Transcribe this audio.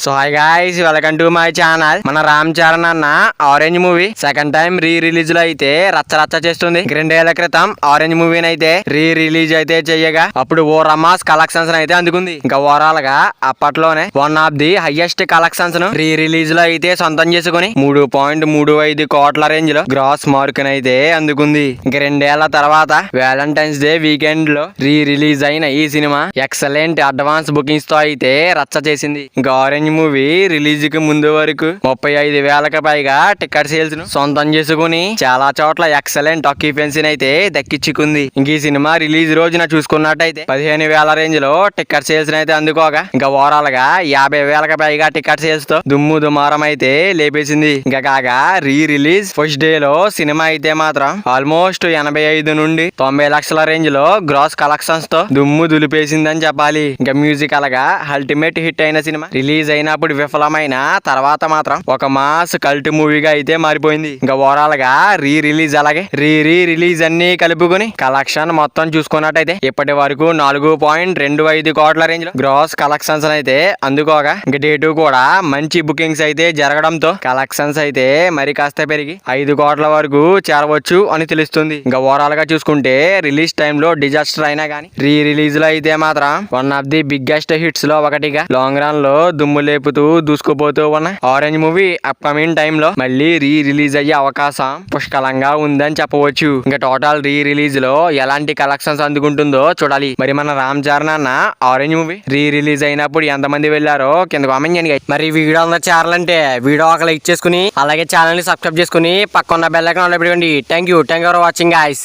So hi guys, welcome to my channel. మన రామ్ చరణ్ అన్న orange movie second time re release లో అయితే రచ్చ చేస్తుంది. 2 ఏళ్ల క్రితం ఆరెంజ్ మూవీని అయితే రీ రిలీజ్ అయితే చెయ్యగా అప్పుడు ఓ రమాస్ కలెక్షన్స్ అయితే అందుకుంది. ఇంకా ఓవరాల్ గా అప్పట్లోనే one of the highest collections ను రీ రిలీజ్ లో అయితే సొంతం చేసుకుని 3.35 కోట్ల రేంజ్ లో గ్రాస్ మార్క్ అయితే అందుకుంది. ఇంక 2 ఏళ్ల తర్వాత వ్యాలంటైన్స్ డే వీకెండ్ లో రీ రిలీజ్ అయిన ఈ సినిమా ఎక్సలెంట్ అడ్వాన్స్ బుకింగ్స్ తో అయితే రచ్చ చేసింది. ఇంకా ఆరెంజ్ మూవీ రిలీజ్ కి ముందు వరకు 35,000కి పైగా టికెట్ సేల్స్ ను సొంతం చేసుకుని చాలా చోట్ల ఎక్సలెంట్ ఆక్యుపెన్సీ అయితే దక్కించుకుంది. ఇంక ఈ సినిమా రిలీజ్ రోజున చూసుకున్నట్టయితే 15,000 రేంజ్ లో టికెట్ సేల్స్ అయితే అందుకోగా ఇంకా ఓవరాల్ గా 50,000కి పైగా టికెట్ సేల్స్ తో దుమ్ము దుమారం అయితే లేపేసింది. ఇంకా కాగా రీ రిలీజ్ ఫస్ట్ డే లో సినిమా అయితే మాత్రం ఆల్మోస్ట్ 85 నుండి 90 లక్షల రేంజ్ లో గ్రాస్ కలెక్షన్స్ తో దుమ్ము దులిపేసిందని చెప్పాలి. ఇంకా మ్యూజికల్ గా అల్టిమేట్ హిట్ అయిన సినిమా రిలీజ్ అయినప్పుడు విఫలమైన తర్వాత మాత్రం ఒక మాస్ కల్ట్ మూవీగా అయితే మారిపోయింది. ఇంకా ఓవరాల్ గా రీ రిలీజ్ అలాగే రీ రిలీజ్ అన్ని కలుపుకొని కలెక్షన్ మొత్తం చూసుకున్నట్టయితే ఇప్పటి వరకు 4.25 కోట్ల రేంజ్ లో గ్రాస్ కలెక్షన్స్ అయితే అందుకోగా ఇంకా డే 2 కూడా మంచి బుకింగ్స్ అయితే జరగడంతో కలెక్షన్స్ అయితే మరి కాస్త పెరిగి 5 కోట్ల వరకు చేరవచ్చు అని తెలుస్తుంది. ఇంకా ఓవరాల్ గా చూసుకుంటే రిలీజ్ టైమ్ లో డిజాస్టర్ అయినా గానీ రీ రిలీజ్ లో అయితే మాత్రం one of the biggest hits లో ఒకటిగా లాంగ్ రన్ లో దుమ్ము లేపుతూ దూసుకుపోతూ ఉన్న ఆరెంజ్ మూవీ అప్కమింగ్ టైమ్ లో మళ్ళీ రీ రిలీజ్ అయ్యే అవకాశం పుష్కలంగా ఉందని చెప్పవచ్చు. ఇంకా టోటల్ రీ రిలీజ్ లో ఎలాంటి కలెక్షన్స్ అందుకుంటుందో చూడాలి. మరి మన రామ్ చరణ్ అన్న ఆరెంజ్ మూవీ రీ రిలీజ్ అయినప్పుడు ఎంతమంది వెళ్ళారో కింద కామెంట్ చేయండి. మరి వీడియో ఉన్న ఛానల్ అంటే వీడియో ఒక లైక్ చేసుకుని అలాగే ఛానల్ ని సబ్స్క్రైబ్ చేసుకుని పక్కన బెల్ ఐకాన్ ఆన్ లో పెట్టుకోండి. Thank you for watching guys.